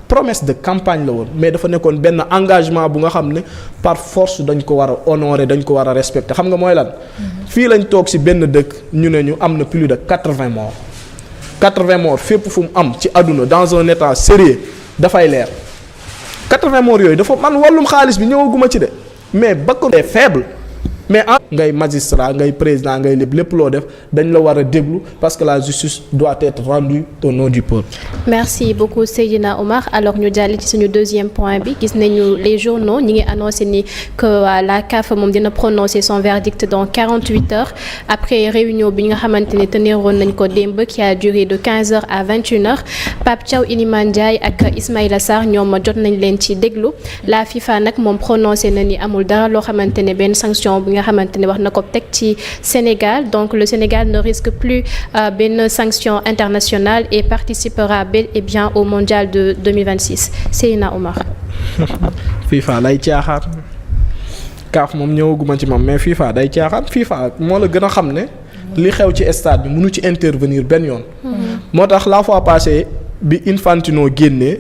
promesse de campagne la woon mais dafa nekkoon benn engagement bu nga xam ne par force dañ ko war a honorer dañ ko war a respecter xam nga mooy lan. fii lañ toog ci benn dëkk ñu ne ñu am na plus de 80 morts 80 morts fépp fu mu am ci àdduna dans un état sérieux dafay leer 80 morts yooyu dafa man wàllum xaalis bi ñëwaguma ci de mais bakkan est faible. mais ngay magistrat ngay président ngay lépp loo def dañ la war a déglu parce que la justice doit être rendue au nom du peuple. merci beaucoup Seydina Omar alors ñu jàll ci suñu deuxième point bi gis nañu les journaux ñi ngi annoncé ni que la CAF moom dina prononcer son verdict dans 48 heures après réunion bi nga xamante ne teniroon nañ ko démb qui a duré de 15 heures à 21 heures Pape Thiaw Iliman Ndiaye ak Ismaïla Sarr ñoom jot nañ leen ci déglu la FIFA nag moom prononcé na ni amul dara loo xamante ne benn sanction bi nga xamante ne wax na ko teg ci Sénégal donc le Sénégal ne risque plus benn sanction internationale et participera bel et bien au mondial de 2026 Seydina Omar. FIFA day caaxaan CAF moom ñëwaguma ci moom mais FIFA day caaxaan FIFA moo la gën a xam ne li xew ci stade bi mënu ci intervenir benn yoon. moo tax la fois passée bi Infantino génnee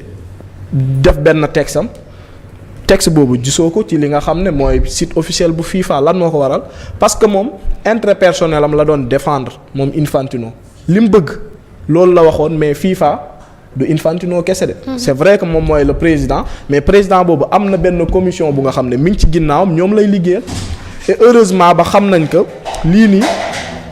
def benn texte boobu gisoo ko ci li nga xam ne mooy site officiel bu FIFA lan moo ko waral parce que moom intérêt personnel am la doon défendre moom Infantino li mu bëgg loolu la waxoon mais FIFA du Infantino kese de. c'est vrai que moom mooy le président mais président boobu am na benn commission bu nga xam ne mi ngi ci ginnaawam ñoom lay liggéeyal et heureusement ba xam nañ que lii nii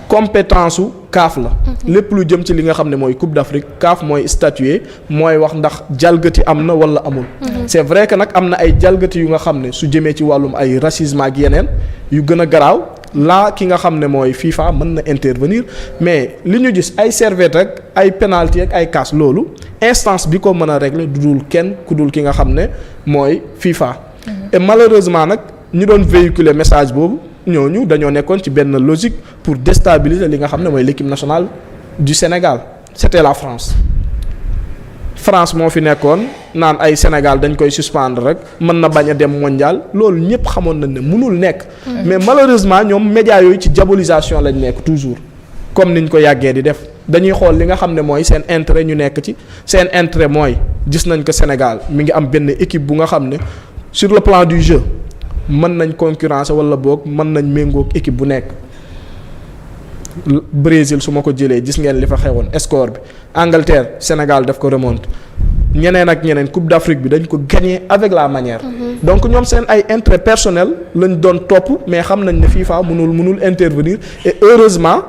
compétence su CAF la. lépp lu jëm ci li nga xam ne mooy Coupe d'Afrique CAF mooy statuer mooy wax ndax jalgati am na wala amul. c'est vrai que nag am na ay jalgati yu nga xam ne su jëmee ci wàllum ay racisme ak yeneen yu gën a garaaw laa ki nga xam ne mooy FIFA mën na intervenir mais li ñu gis ay serviette rek ay penalty ak ay casse loolu instance bi ko mën a régler du dul kenn ku dul ki nga xam ne mooy FIFA. et malheureusement nag ñu doon véhiculer message boobu. ñooñu dañoo nekkoon ci benn logique pour déstabiliser li nga xam ne mooy l'équipe nationale du Sénégal c'était la France moo fi nekkoon naan ay Sénégal dañ koy suspendre rek mën na bañ a dem mondial loolu ñëpp xamoon nañ ne mënul nekk. mais malheureusement ñoom médias yooyu ci diabolisation lañ nekk toujours comme niñ ko yàggee di def dañuy xool li nga xam ne mooy seen intérêt ñu nekk ci seen intérêt mooy gis nañ ko Sénégal mi ngi am benn équipe bu nga xam ne sur le plan du jeu. mën nañ concurrence wala boog mën nañ méngoog équipe bu nekk Brésil su ma ko jëlee gis ngeen li fa xewoon score bi Angleterre Sénégal daf ko remonte ñeneen ak ñeneen Coupe d'Afrique bi dañ ko gagner avec la manière. donc ñoom seen ay intérêt personnel lañ doon topp mais xam nañ ne FIFA mënul intervenir et heureusement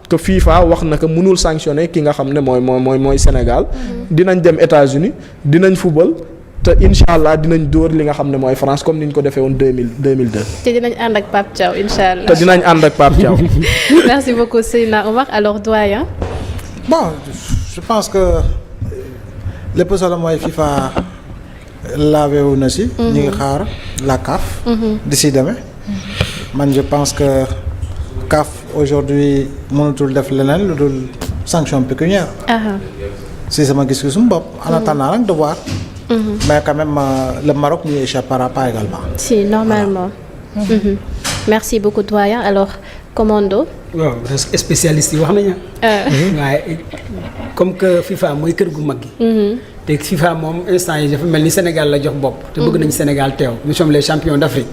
que FIFA wax na que mënul sanctionner ki nga xam ne mooy Sénégal. dinañ dem États-Unis dinañ football. te incha allah dinañ dóor li nga xam ne mooy France comme ni ñu ko defee woon 2002. te dinañ ànd ak Pape Thiaw incha allah. te dinañ ànd ak Pape Thiaw. merci beaucoup Seydina Omar alors doyen. bon je pense que lépp solo mooy FIFA lavé wu na si. ñu ngi xaar la CAF. d'ici demain. man je pense que CAF aujourd'hui mënatul def leneen lu dul sanction pécuniaire. si sama gis-gisum bopp. en attendant nag de voir. mais quand même le Maroc n'y échappera pas également. si normalement. Voilà. Merci beaucoup doyen alors commando. waaw spécialiste yi wax nañu. waaye comme que FIFA mooy kër gu mag gi. te FIFA moom instant yi dafa mel ni Sénégal la jox bopp. te bëgg nañu Sénégal teew nous sommes les champions d'Afrique.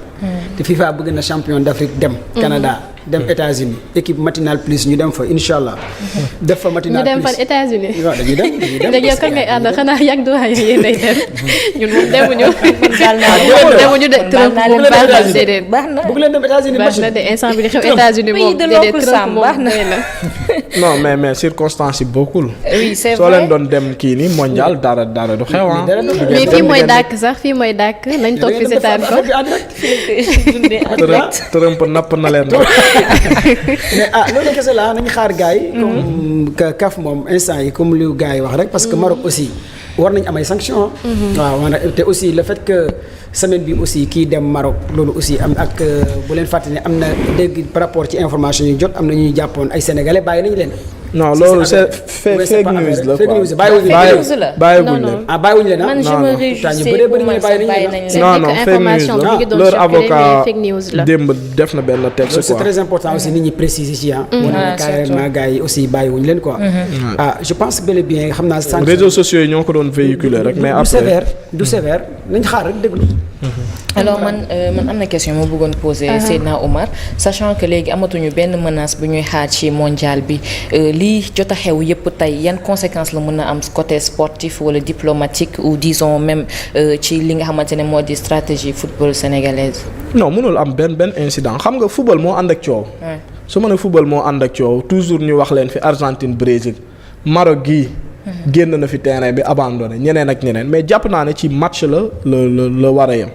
te FIFA bëgg na champion d'Afrique dem. Canada dem États-Unis équipe matinale plus ñu dem fa incha allah. def fa matinale plus ñu dem fan États-Unis. waaw dañuy dem léegi yow kan ngay ànd xanaa yàgg doyen yéen ay dem ñun moom demuñu. demuñu de trop baax na bëgg leen dem États-Unis baax na de instant bi di xew États-Unis moom déedéet trop moom doy na. non mais circonstances yi bokkul. oui c'est vrai soo leen doon dem kii nii mondial dara du xew ah. mais fii mooy dàkk sax fii mooy dàkk nañ toog fi seetaan ko. Trump napp na leen. mais loolu kese la nañu xaar gars yi. comme CAF moom instant yi comme lu gars yi wax rek parce que Maroc aussi war nañ am ay sanctions. waaw te aussi le fait que semaine bi aussi kii dem Maroc loolu aussi am ak bu leen fàtte ne am na dégg par rapport ci information yu jot am na ñuy jàppoon ay sénégalais bàyyi nañu leen. non loolu fake news la fake quoi. news bàyyiwuñu bàyyiwuñ non, leen. ah bàyyiwuñu leen man je non, me non. réjouissais Pourtant, ñu bëree bëri pour man bàyyi sax nañ bàyyi leen. nañ c'est leen. vrai non, que fake information news bi la. ngi doon leur circuler avocat mais fake news la. démb def na benn texte c'est quoi. très important aussi nit ñi préciser ci ah. wane ne carrément gars yi aussi bàyyiwuñu leen quoi. ah je pense bel et bien xam naa sànq. réseaux sociaux yi ñoo ko doon véhiculer rek mais après du sévère nañ xaar rek déglu. alors man am na question moo bëggoon poser Seydina Omar sachant que léegi amatuñu benn menace bu ñuy xaar ci mondial bi lii jot a xew yëpp tey yan conséquences la mën a am côté sportif wala diplomatique ou disons même ci li nga xamante ne moo di stratégie football sénégalaise. non mënul am benn incident xam nga football moo ànd ak coow. su ma ne football moo ànd ak coow toujours ñu wax leen fi Argentine Brésil Maroc gii. génn na fi terrain bi abandonné ñeneen ak ñeneen mais jàpp naa ne ci match la war a yem.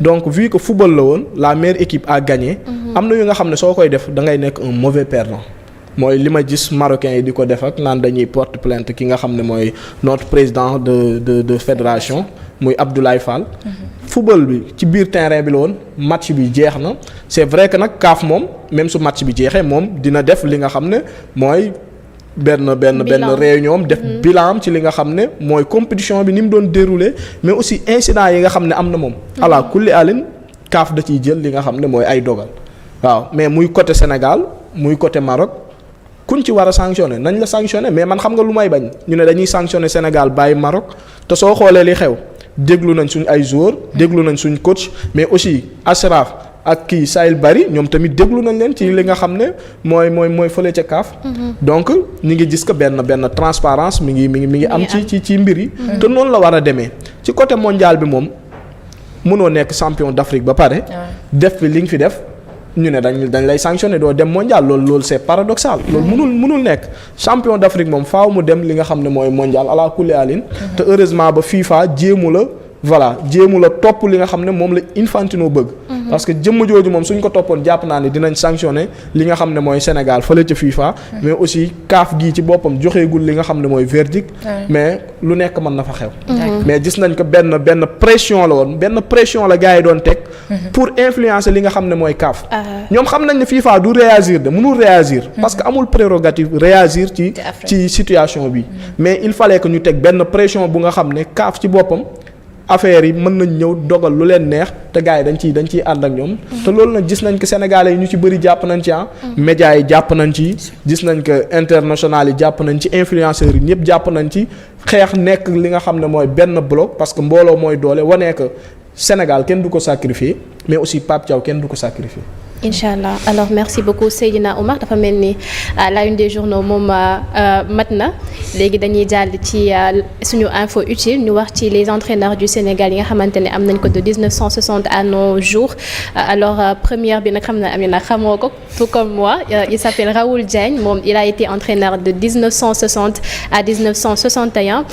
donc vu que football la woon la meilleure équipe a gagné. am na yu nga xam ne soo koy def da ngay nekk un mauvais perdant. mooy li ma gis marocains yi di ko def ak naan dañuy porte plainte ki nga xam ne mooy notre président de fédération muy Abdoulaye Fall. football bi ci biir terrain bi la woon match bi jeex na c'est vrai que nag CAF moom même su match bi jeexee moom dina def li nga xam ne mooy. benn réunion def bilan ci li nga xam ne mooy compétition bi ni mu doon dérouler mais aussi incident yi nga xam ne am na moom. ala kulli alin CAF da ciy jël li nga xam ne mooy ay dogal. waaw mais muy côté Sénégal muy côté Maroc kuñ ci war a sanctionner nañ la sanctionner mais man xam nga lu may bañ ñu ne dañuy sanctionner Sénégal bàyyi Maroc te soo xoolee li xew déglu nañ suñ ay joueurs déglu nañ suñ coach mais aussi Ashraf ak kii Sahel Bari ñoom tamit déglu nañ leen ci li nga xam ne mooy fële ca CAF. donc ñu ngi gis que benn transparence mi ngi am ci mbir yi. te noonu la war a demee ci côté mondial bi moom mënoo nekk champion d'Afrique ba pare. def fi li nga fi def ñu ne dañ lay sanctionner doo dem mondial loolu c'est paradoxal. loolu mënul nekk champion d'Afrique moom faaw mu dem li nga xam ne mooy mondial ala kulli alin. te heureusement ba FIFA jéemu la topp li nga xam ne moom la Infantino bëgg. parce que jëmm jooju moom suñ ko toppoon jàpp naa ne dinañ sanctionner li nga xam ne mooy Sénégal fële ca FIFA. mais aussi CAF gii ci boppam joxeegul li nga xam ne mooy verdict. mais lu nekk mën na fa xew. mais gis nañ ko benn pression la woon benn pression la gars yi doon teg. pour influencer li nga xam ne mooy CAF. ñoom xam nañ ne FIFA du réagir mënul réagir. parce que amul prérogative réagir ci situation bi. mais il fallait que ñu teg benn pression bu nga xam ne CAF ci boppam. affaire yi mën nañ ñëw dogal lu leen neex te gars yi dañ ciy ànd ak ñoom. te loolu nag gis nañ ko Sénégalais yi ñu ci bëri jàpp nañ ci médias yi jàpp nañ ci gis nañ ko international yi jàpp nañ ci influenceurs yi ñëpp jàpp nañ ci xeex nekk li nga xam ne mooy benn bloc parce que mbooloo mooy doole wane que Sénégal kenn du ko sacrifier mais aussi Pape Thiaw kenn du ko sacrifier. Inch'Allah alors merci beaucoup Seydina Omar dafa mel ni la une des journaux moom mat na léegi dañuy jàll ci suñu info utile ñu wax ci les entraîneurs du Sénégal yi nga xamante ne am nañ ko de 1960 à nos jours alors première bi nag xam na am na xamoo ko tout comme moi il s'appelle Raoul Diagne moom il a été entraîneur de 1960 à 1961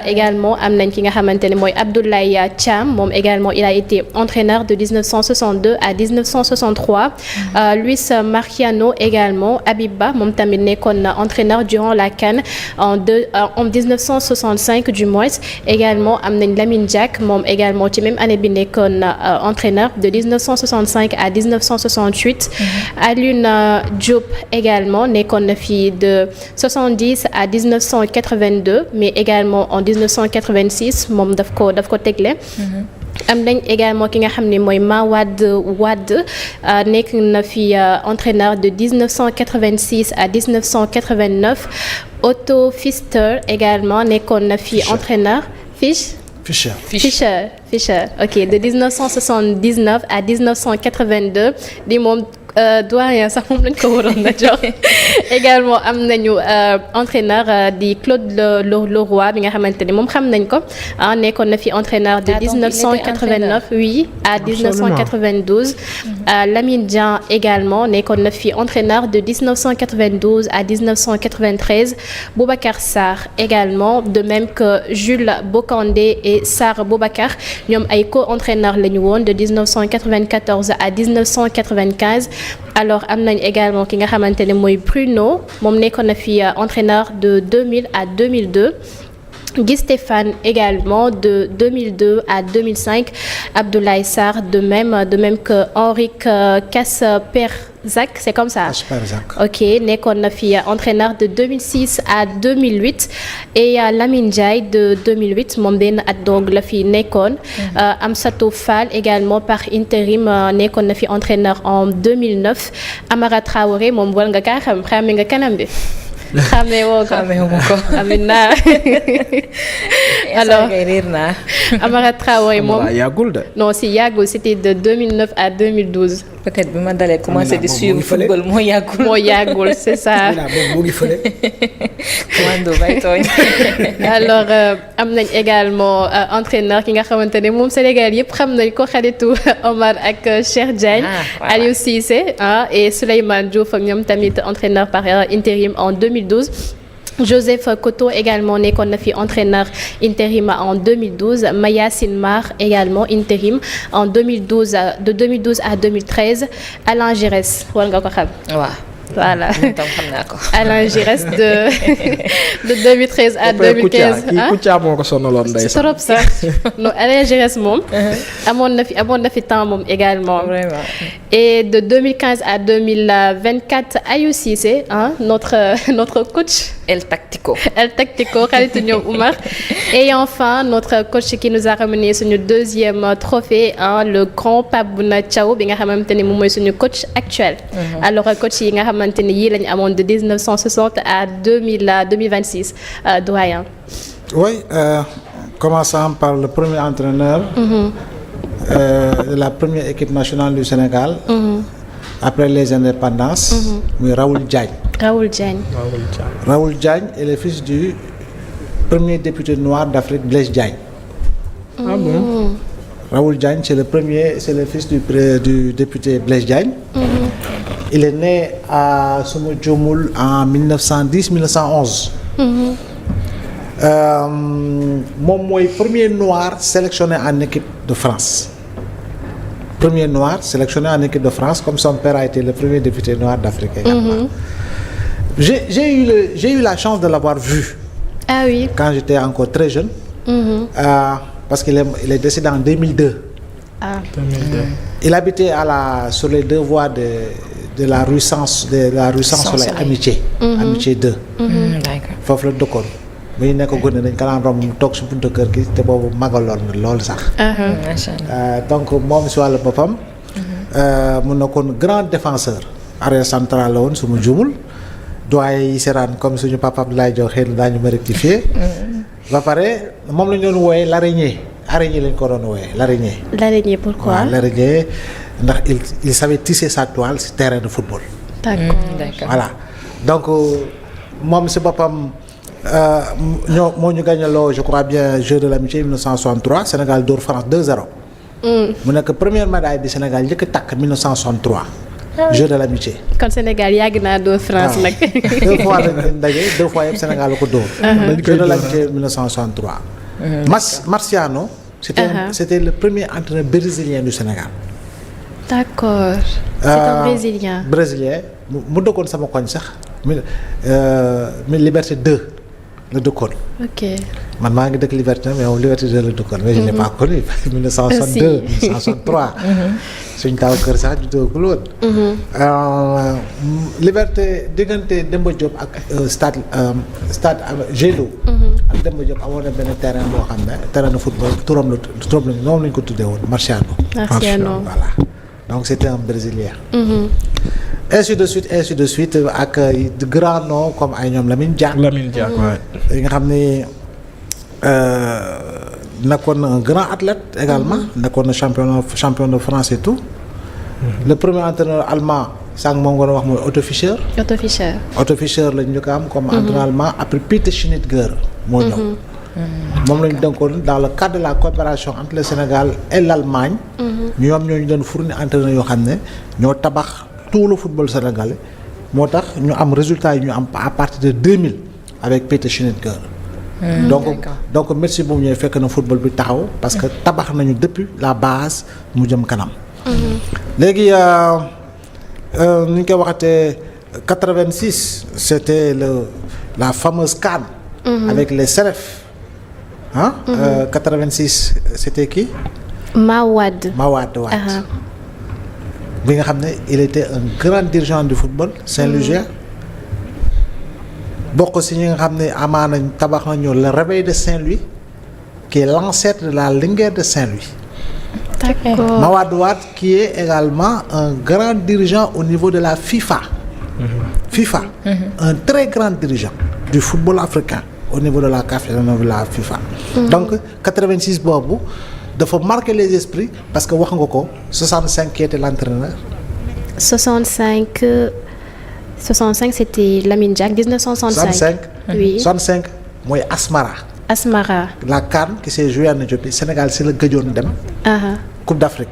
également am nañ ki nga xamante ne mooy Abdoulaye Thiam moom également il a été entraîneur de 1962 à 1963 Luis Marciano également Habib moom tamit nekkoon entraîneur durant la CAN en 1965 du moins également am nañ Lamine Diack moom également ci même année bi nekkoon entraîneur de 1965 à 1968 Alioune Diop également nekkoon na fi de 70 à 1982 mais également en 1986 moom daf ko tegle am nañ également ki nga xam ne mooy Mawade Wade nekk na fi entraîneur de 1986 à 1989 Otto Pfister également nekkoon na fi entraîneur Fischer ok de 1979 à 1982 di moom doyen sax moom lañ ko waroon na jox également am nañu entraîneur di Claude Leroy bi nga xamante ni moom xam nañ ko nekkoon na fi entraîneur de 1989 oui à 1992 Lamine Dian également nekkoon na fi entraîneur de 1992 à 1993 Boubacar Sarr également de même que Jules Bocandé et Sarr Boubacar ñoom ay co-entraîneurs lañu woon de 1994 à 1995 alors am nañ également ki nga xamante ne mooy Bruno moom nekkoon na fi entraîneur de 2000 à 2002 Guy Stéphane également de 2002 à 2005, Abdoulaye Sarr de même que Henrik Kasperzak, c'est comme ça. Kasperzak. Ok, nekkoon na fi entraîneur de 2006 à 2008 et Lamine Ndiaye de 2008 moom benn at donc la fi nekkoon. Amsatou Fall également par intérim nekkoon na fi entraîneur en 2009. Amara Traoré moom war nga kaa xam nga kanam bi. xamee woo ko Amina alors Amara Traoré moom yàggul de. non si yàggul c'était de 2009 à 2012. peut-être bi ma dalee commencé di suivre football moo yàggul c'est ça. moo ngi fële. commando bay tooñ. alors am nañ également entraîneur ki nga xamante ne moom Sénégal yëpp xam nañ ko xaritu Omar ak Cheikh Diagne. Aliou Cissé et Souleymane Diouf ak ñoom tamit entraîneur par intérim en 2012. Joseph Koto également nekkoon na fi entraîneur intérim en 2012. Mayacine Mar également intérim en 2012 de 2012 à 2013. Alain Giresse war nga ko xam. waaw. Voilà. xam naa ko. Alain Giresse de 2013 à 2015. kii Kouthia moo ko sonaloon ndeysaan. trop sax non Alain Giresse moom. amoon na fi temps moom également. Vraiment. Et de 2015 à 2024 Aliou Cissé notre coach. El Tactico xaritu ñoom Oumar. Et enfin notre coach qui nous a ramené suñu deuxième trophée le grand Pape Bouna Thiaw bi nga xamante ni moom mooy suñu coach actuel. Alors coach yi nga xamante ni yii lañu amoon de 1960 à 2026 doyen. Oui, commençant par le premier entraîneur de la première équipe nationale du Sénégal. Après les indépendances. muy Raoul Diagne. Raoul Diagne est le fils du premier député noir d'Afrique, Blaise Diagne. Ah bon? Raoul Diagne, c'est le fils du député Blaise Diagne. Il est né à Suma Diomoul en 1910-1911. Moom mooy premier noir sélectionné en équipe de France. Premier noir sélectionné en équipe de France, comme son père a été le premier député noir d'Afrique également. J'ai eu la chance de l'avoir vu. Ah oui. Quand j'étais encore très jeune. Parce qu'il est décédé en 2002. Ah. 2002. Il habitait sur les deux voies de la rue Sans Soleil, Amitié. Amitié 2. D'accord. Foofu la dëkkoon. bu ñu nekk gone dañ ko daan romb mu toog si buntu kër gi te boobu magaloon na lool sax. macha allah. donc moom si wàllu boppam. mu nekkoon grand défenseur. arrière central la woon su ma juumul. doyen yi seraan comme suñu papa Abdoulaye Diop xëy na daañu ma rectifier. ba pare moom la ñu doon wooyee l'araignée. araignée lañ ko doon wooyee l'araignée. L'araignée pourquoi? waaw l'araignée ndax il savait tisser sa toile si terrain de football. D'accord. Voilà donc moom si boppam. moo ñu gagnaloo je crois bien Jeux de l'amitié 1963 Sénégal dóor France 2-0. mu nekk première médaille bi Sénégal njëkk a takk 1963. Jeux de l'amitié. kon Sénégal yàgg naa dóor France nag. 2 fois lañ daje 2 fois yëpp Sénégal la ko dóor. Jeux de l'amitié 1963. Marciano. C'était le premier entraîneur brésilien du Sénégal. D'accord. C'est un Brésilien. Brésilien mu dëkkoon sama koñ sax mi Liberté 2. la dëkkoon. ok man maa ngi dëkk Liberté mais moom Liberté 2 la dëkkoon. mais je l'ai pas connu 1962 1963. suñ taw kër sax ju doogul woon. Liberté diggante Demba Diop ak stade Gélo. ak Demba Diop amoon na benn terrain boo xam ne terrain de football turam moom lañ ko tuddee woon Marciano. Voilà donc c'était un Brésilien. ainsi de suite ak de grands noms comme ay ñoom Lamine Diack. yi nga xam ni nekkoon na un grand athlète également. nekkoon na champion de France et tout. le premier entraîneur allemand sànq moom nga doon wax mooy Otto Fischer lañ ñu ko am comme entraîneur allemand après Peter Schnittger moo ñëw. moom lañu dénkoon dans le cadre de la coopération entre le Sénégal et l'Allemagne. ñoom ñoo ñu doon fournir entraîneur yoo xam ne ñoo tabax. tout le football sénégalais moo tax ñu am résultat yi ñu am à partir de 2000 avec Peter Schnittger. donc merci boobu ñooy fekk na football bi taxaw parce que tabax nañu depuis la base mu jëm kanam. léegi ni ñu koy waxatee 86 c'était la fameuse CAN. avec les Selef 86 c'était qui? Mawade. Mawade Wade. bi nga xam ne il était un grand dirigeant du football Saint-Louisien. bokk si ñi nga xam ne amaana tabax nañu le réveil de Saint-Louis qui est l'ancêtre de la Linguère de Saint-Louis. D'accord. Mawade Wade qui est également un grand dirigeant au niveau de la FIFA. FIFA. Un très grand dirigeant du football africain au niveau de la CAF et au niveau de la FIFA. Donc 86 boobu dafa marquer les esprits parce que wax nga ko 65 qui était l'entraîneur. 65 c'était Lamine Diack 1965. Oui. 65 mooy Asmara. Asmara. La CAN qui s'est jouée en Éthiopie Sénégal si la gëjoon dem. Coupe d'Afrique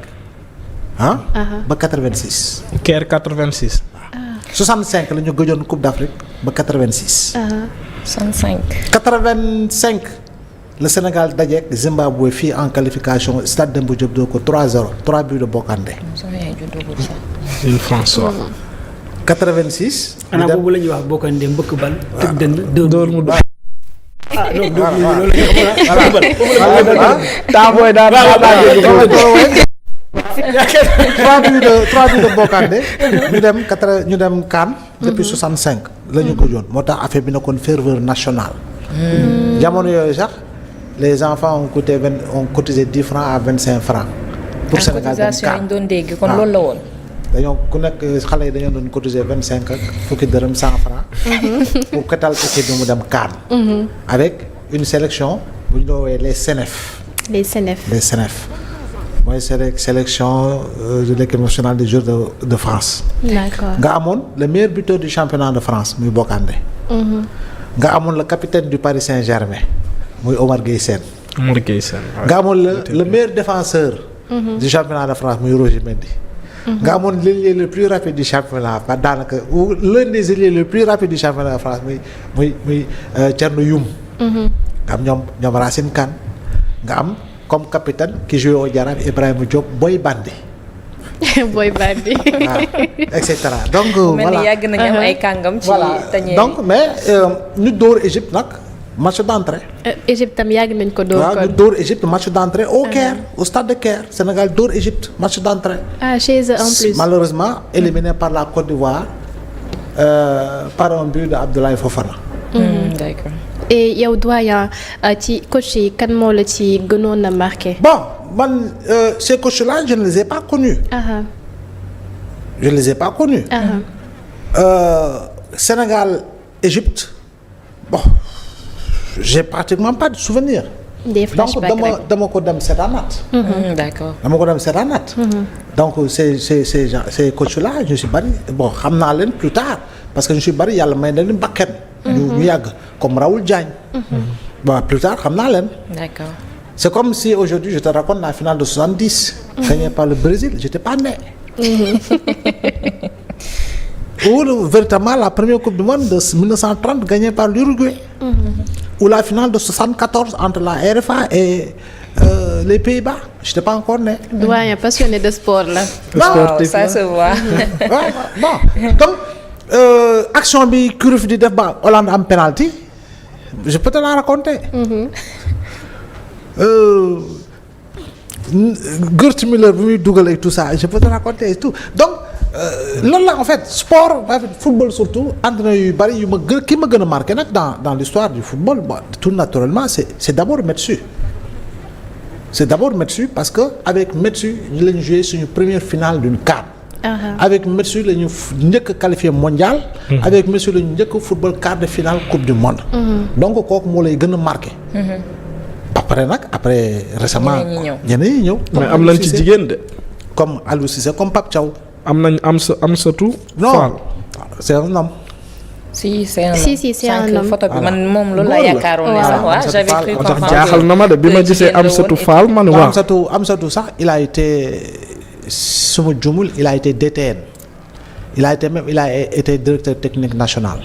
ba 86. Caire 86. 65 la ñu gëjoon Coupe d'Afrique ba 86. 65. 85 le Sénégal dajeek Zimbabwe fii en qualification Stade Demba Diop doo ko 3-0 3 buts de Bokandé. Une François. 86. xanaa boobu la ñuy wax Bokandé mbëkk bal. tëg dënn dóor mu dóor. loolu la ñu taa booy daal trois buts de Bokandé ñu dem CAN depuis 65 la ñu ko joon moo tax affaire bi nekkoon ferveur nationale. jamono yooyu sax les enfants ont cotisé 10 francs à 25 francs. pour Sénégal dem cotisation yi CAN ñu doon dégg kon loolu la woon. dañoo ku nekk xale yi dañoo doon cotiser 25 ak fukki dërëm 100 francs. pour ketal équipe bi mu dem CAN. avec une sélection bu ñu woowee les CNF. Les CNF. mooy sélection de l'équipe nationale des joueurs de France. D'accord. nga amoon le meilleur buteur du championnat de France muy Bokandé. nga amoon le capitaine du Paris Saint-Germain muy Omar Gueye Sène. nga amoon le meilleur défenseur. du championnat de France muy Roger Mendy. nga amoon l'ailier le plus rapide du championnat ba daanaka ou l'un des ailiers le plus rapide du championnat de France muy Thierno Youm. nga am ñoom Racine Kane nga am. comme capitaine qui joue au Jaraaf Ibrahima Diop Boy Bandi. Boy Bandi. et cetera donc mel voilà ni yàgg nañu am ay kàngam. ci tañeer donc mais ñu dóor Égypte nag match d'entrée. Égypte tam yàgg nañ ko dóor. waaw ñu dóor Égypte match d'entrée au Caire au stade de Caire Sénégal dóor Égypte match d'entrée. Chez eux en plus. Malheureusement éliminé par la Côte d'Ivoire par un but de Abdoulaye Fofana. D'accord. et yow doyen ci coach yi kan moo la ci gënoon a marqué. bon man ces coachs-là je ne les ai pas connus. je ne les ai pas connus. Sénégal Égypte bon j'ai pratiquement pas de souvenir. des flashbacks donc dama ko dem seetaanaat. D'accord. dama ko dem seetaanaat. donc ces coachs-là ñu si bari bon xam naa leen plus tard parce que ñu si bari yàlla may na leen bakkan. ñu yàgg comme Raoul Diagne. bon plus tard xam naa leen. D'accord. c'est comme si aujourd'hui je te raconte la finale de 70. gagnée par le Brésil j'étais pas né. ou véritablement la première coupe du monde de 1930 gagnée par l'Uruguay. ou la finale de 74 entre la RFA et les Pays-Bas j'étais pas encore né. doyen passionné de sport la. Wow, ça se voit. bon donc action bi Cruyff di def ba Hollande am penalty je peux te la raconter. Gerd Müller bi muy dugal et tout ça je peux te raconter et tout donc loolu la en fait sport football surtout entraîneur yu bari yu ma ki ma gën a marqué nag dans l'histoire du football bon tout naturellement c'est d'abord Metsu. c'est d'abord Metsu parce que avec Metsu ñu lañu joué suñu première finale d'une CAN. avec Metsu la ñu njëkk a qualifié mondial. avec Metsu la ñu njëkk a football quart de finale coupe du monde. donc kooku moo lay gën a marqué. après récemment ñeneen ñi ñëw. mais am nañ ci jigéen de. comme Aliou Cissé comme Pape Thiaw. am nañ am satu. non c'est un homme. si c'est un homme. photo bi man moom loolu la yaakaaroon ne sax waaw j'avais cru comprendre. jaaxal na ma de bi ma gisee Amsatou Fall man waaw. Amsatou sax il a été suma jumul il a été DTN. il a été directeur technique national.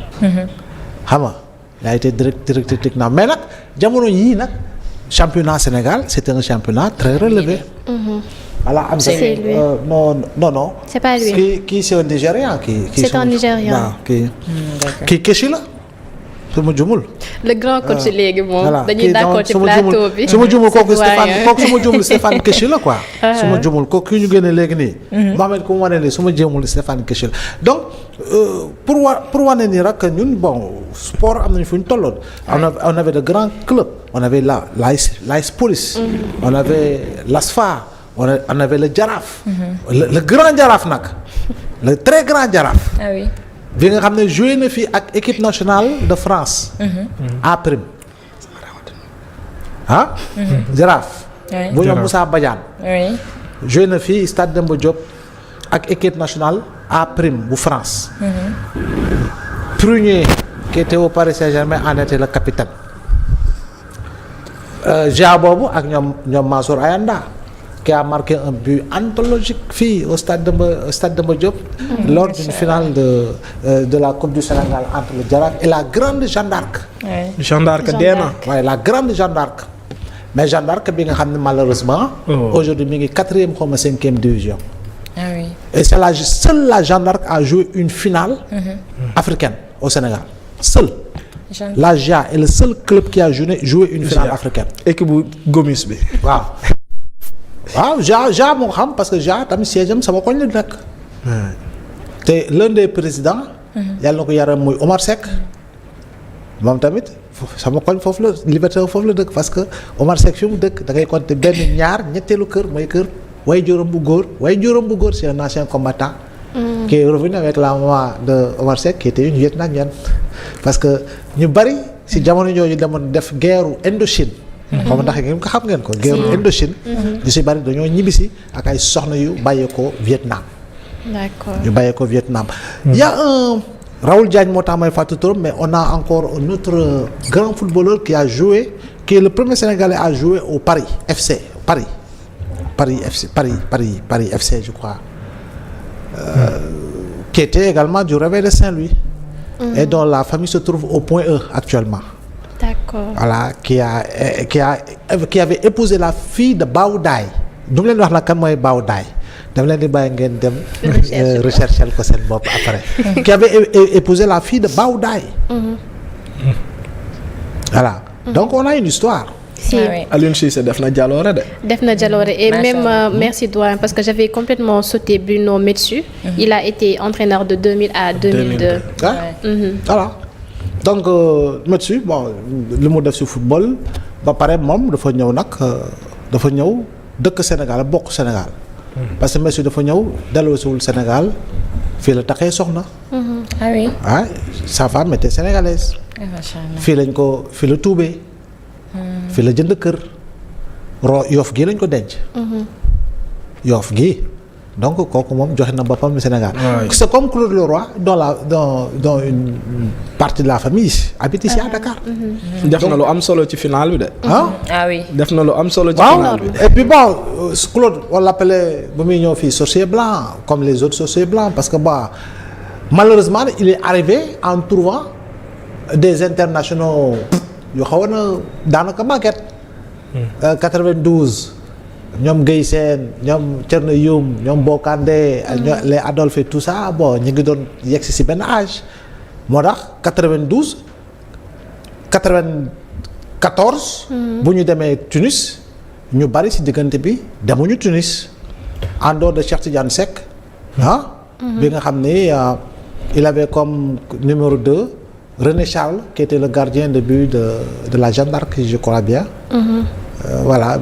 xam nga il a été directeur technique mais nag jamono yii nag championnat Sénégal c'était un championnat très relevé. voilà c'est lui. non. c'est pas lui. Qui c'est un Nigérian qui c'est un Nigérian. waaw qui Keshi la. su ma jumul. le grand coach léegi moom. voilà dañuy d'accord ci plateau bi. su ma jumul kooku Stéphane Keshi la quoi. su ma jumul kooku ki ñu génne léegi nii. Mohamed ku mu wane nii su ma jumul Stéphane Keshi la donc pour wane nii rek ñun bon sport am nañu fu ñu tolloon. on avait de grands clubs. on avait l'AS Police. on avait l'ASFA. on avait le Jaraaf. le grand Jaraaf nag. le très grand Jaraaf. ah oui. bi nga xam ne joué na fii ak équipe nationale de France. A prime. ah. Jaraaf. oui bu ñoom Moussa Badiane. oui. joué na fii Stade Demba Diop ak équipe nationale A prime bu France. Prunier qui était au Paris Saint-Germain en était le capitaine. Gia boobu ak ñoom Mansour Ayanda. qui a marqué un but anthologique fii au Stade Demba Diop. Lors d'une finale de la Coupe du Sénégal entre le Jaraaf et la grande Jeanne d'Arc. oui. Jeanne d'Arc dee na. waaye la grande Jeanne d'Arc mais Jeanne d'Arc bi nga xam ne malheureusement. aujourd'hui mi ngi 4e xaw ma 5e division. ah oui. et seule la Jeanne d'Arc a joué une finale. africaine au Sénégal seule. La GIA est le seul club qui a joué une finale africaine. équipe bu Gomis bi. waaw. waaw ja moo xam parce que ja tamit siège am sama koñ la nekk. te l'un des présidents. yàlla na ko yaram muy Omar Seck. moom tamit sama koñ foofu la Liberté foofu la dëkk parce que Omar Seck fi mu dëkk da ngay compter benn ñaar ñetteelu kër mooy kër way juróom bu góor c'est un ancien combattant. qui est revenu avec la maman de Omar Seck qui était une vietnamienne parce que ñu bari si jamono jooju demoon def guerre Indochine. xam ndax ngeen ko xam ngeen ko guerre Indochine. ñu si bari dañoo ñibbisi ak ay soxna yu bàyyeekoo Vietnam. d'accord ñu bàyyeekoo Vietnam. Il y a un Raoul Diagne moo tax may fàttali trop mais on a encore un autre grand footballeur qui a joué qui est le premier Sénégalais à jouer au Paris FC Paris FC je crois. Qui était également du Réveil de Saint-Louis. Et dont la famille se trouve au Point E actuellement. D'accord. Voilà qui avait épousé la fille de Bao Dai. du mu leen wax nag kan mooy Bao Dai dama leen di bàyyi ngeen dem. rechercher ko seen bopp après. qui avait épousé la fille de Bao Dai. Voilà donc on a une histoire. Si. Ah oui. Aliou Cissé def na jaloore de. Def na jaloore et même merci doyen parce que j'avais complètement sauté Bruno Metsu. Il a été entraîneur de 2000 à 2002. ah voilà donc Metsu bon li mu def ci football ba pare moom dafa ñëw nag dafa ñëw dëkk Sénégal bokk Sénégal. parce que Metsu dafa ñëw delloosiwul Sénégal fii la taxee soxna. ah oui. ah sa femme était sénégalaise. macha allah. fii la tuubee. fii la jënd kër Yoff gii lañ ko denc. Yoff gii donc kooku moom joxe na boppam Sénégal. c'est comme Claude Leroy dont une partie de la famille habite ici à Dakar. def na lu am solo ci final bi de. ah oui. def na lu am solo ci waaw final bi. et puis bon Claude on l'appelait ba muy ñëw fii sorcier blanc comme les autres sorciers blancs parce que bah malheureusement il est arrivé en trouvant des internationaux yu xawoon na daanaka màgget. 92 ñoom Guèye Sène ñoom Thierno Youm ñoom Bokandé les Adolphe et tout ça bon ñu ngi doon yegsi si benn âge moo tax 92 94. bu ñu demee Tunis ñu bari si diggante bi demuñu Tunis en dehors de Cheikh Tidiane Seck bi nga xam ni il avait comme numéro 2 René Charles qui était le gardien de but de la Jeanne d'Arc je crois bien. Voilà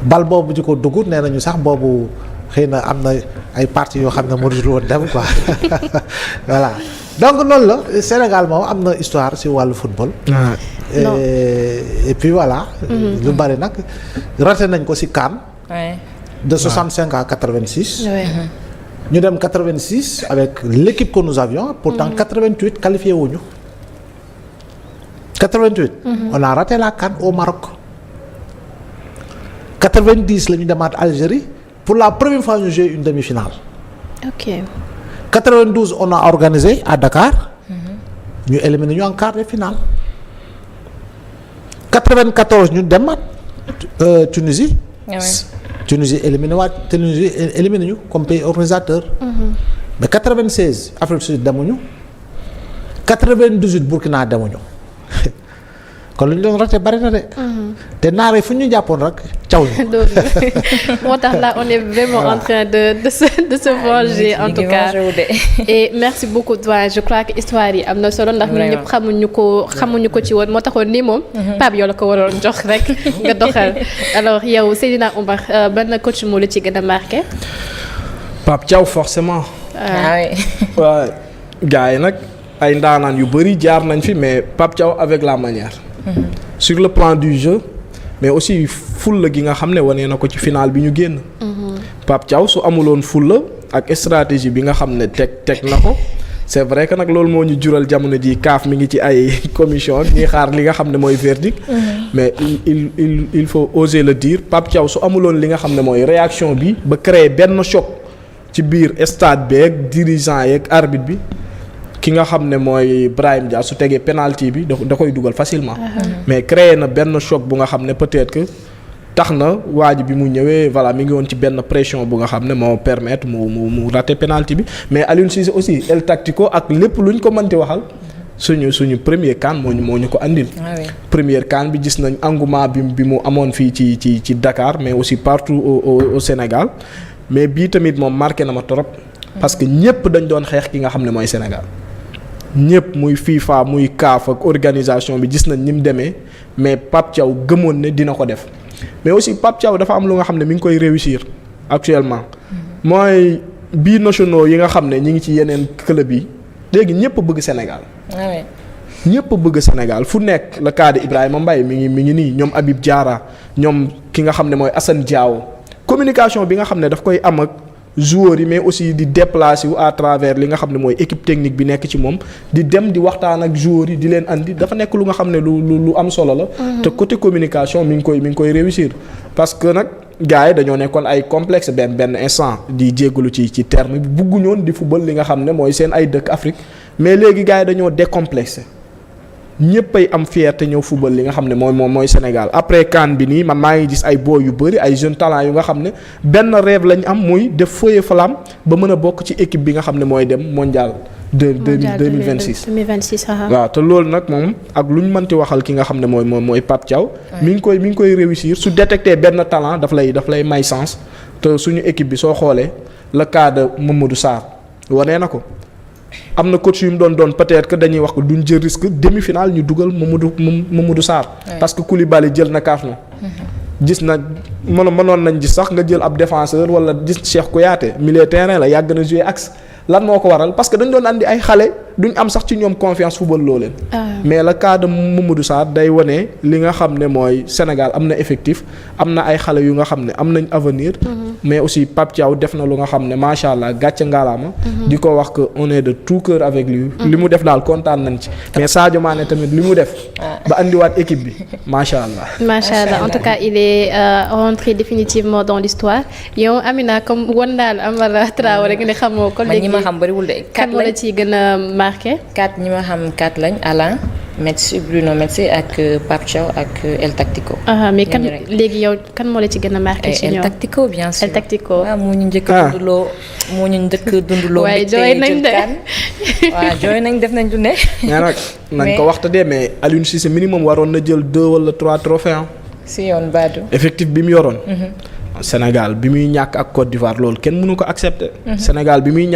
bal boobu di ko dugg nee nañu sax boobu xëy na am na ay parties yoo xam ne mënuñu woon dem quoi voilà donc noonu la Sénégal moom am na histoire ci wàllu football. Et puis voilà. lu bari nag raté nañ ko ci CAN. de 65 à 86. ñu dem 86 avec l'équipe que nous avions. pourtant 88 qualifié wuñu. 88. on a raté la CAN au Maroc. 90 la ñu demaat Algérie pour la première fois ñu joué une demi-finale. Ok. 92 on a organisé à Dakar. ñu éliminé ñu en quart de finale. 94 ñu demaat Tunisie. Tunisie éliminé ñu comme pays organisateur. mais 96 Afrique du Sud demuñu. 98 Burkina demuñu. kon lu ñu doon raté bari na de. te naare fu ñu jàppoon rek caw ñu. moo tax là on est vraiment en train de se venger en tout cas. Et merci beaucoup doyen je crois que histoire yi am na solo ndax ñun ñëpp xamuñu ko ci woon moo taxoon nii moom. Pape yow la ko waroon jox rek nga doxal alors yow Seydina Oumar ban coach moo la ci gën a marqué. Pape Thiaw forcément. waaw gars yi nag ay ndaanaan yu bëri jaar nañ fi mais Pape Thiaw avec la manière. Sur le plan du jeu mais aussi fulla gi nga xam ne wane na ko ci final bi ñu génn. Pape Thiaw su amuloon fulla ak stratégie bi nga xam ne teg na ko c'est vrai que nag loolu moo ñu jural jamono ji CAF mi ngi ci ay commission ñuy xaar li nga xam ne mooy verdict. Mais il faut oser le dire Pape Thiaw su amuloon li nga xam ne mooy réaction bi ba créer benn choc ci biir stade beeg dirigeant yeeg arbitre bi. ki nga xam ne mooy Brahim Dia su tegee penalty bi da koy dugal facilement. Mais créé na benn choc bu nga xam ne peut-être que tax na waa ji bi mu ñëwee voilà mi ngi woon ci benn pression bu nga xam ne moo permettre mu rater penalty bi mais Aliou Cissé aussi El Tactico ak lépp luñ ko mënti waxal suñu premier CAN moo ñu ko andil. Première CAN bi gis nañ engouement bi mu amoon fii ci Dakar mais aussi partout au Sénégal mais bii tamit moom marqué na ma trop. Parce que ñëpp dañ doon xeex ki nga xam ne mooy Sénégal. ñëpp muy FIFA muy CAF ak organisation bi gis nañ ni mu demee mais Pape Thiaw gëmoon ne dina ko def mais aussi Pape Thiaw dafa am lu nga xam ne mi ngi koy réussir actuellement mooy binationaux yi nga xam ne ñi ngi ci yeneen club yi léegi ñëpp bëgg Sénégal. ñëpp bëgg Sénégal fu nekk le cas de Ibrahima Mbaye mi ngi nii ñoom Habib Diarra ñoom ki nga xam ne mooy Assane Diao communication bi nga xam ne daf koy am ak. joueurs yi mais aussi di déplacer wu à travers li nga xam ne mooy équipe technique bi nekk ci moom di dem di waxtaan ak joueurs yi di leen andi dafa nekk lu nga xam ne lu am solo la. te côté communication mi ngi koy réussir. parce que nag gars yi dañoo nekkoon ay complexe benn instant di jéggalu ci terme bi bugguñoon di football li nga xam ne mooy seen ay dëkk Afrique mais léegi gars yi dañoo décomplexé. ñëpp ay am fierté ñëw football li nga xam ne mooy Sénégal après CAN bi nii man maa ngi gis ay boy yu bëri ay jeunes talents yu nga xam ne benn rêve lañ am muy def feu et flamme ba mën a bokk ci équipe bi nga xam ne mooy dem mondial 2026 waaw te loolu nag moom ak lu ñu mënti waxal ki nga xam ne mooy Pape Thiaw mi ngi koy réussir su détecté benn talent daf lay may sens te suñu équipe bi soo xoolee le cas de Mamadou Sarr wanee na ko am na coach yu mu doon peut-être que dañuy wax ko duñ jël risque demi-finale ñu dugal Mamadou Sarr. parce que Koulibaly jël na carton. gis na mënoon nañ gis sax nga jël ab défenseur wala gis Cheikh Kouyaté milieu terrain la yàgg na jouer axe lan moo ko waral parce que dañ doon andi ay xale duñ am sax ci ñoom confiance football loo leen. mais le cas de Mamadou Sarr day wane li nga xam ne mooy Sénégal am na effectif am na ay xale yu nga xam ne am nañ avenir. mais aussi Pape Thiaw def na lu nga xam ne macha allah gàcce ngaalaama. di ko wax que on est de tout cœur avec lui. li mu def daal kontaan nañ ci. mais Sadio Mané tamit li mu def. ba andiwaat équipe bi macha allah. macha allah en tout cas il est rentré définitivement dans l'histoire yow Amina comme wan daal Amara Traoré nga ne xamoo ko. léegi ma xam bariwul de. kan moo la ciy gën a marqué. 4 ñi ma xam 4 lañ Alain Metsu Bruno Metsu ak Pape Thiaw ak El Tactico. mais kan léegi yow kan moo la ci gën a marqué. ci ñoom El Tactico bien sûr. El Tactico waaw moo ñu njëkk a dunduloo. waaye jooy nañ de waaw jooy nañ def nañ lu ne. mais nag nañ ko waxta de mais Aliou Cissé minimum waroon na jël 2 wala 3 trophées si yoon Badou. effectif bi mu yoroon. Sénégal bi muy ñàkk ak Côte d'Ivoire loolu kenn mënu ko accepter. Sénégal bi muy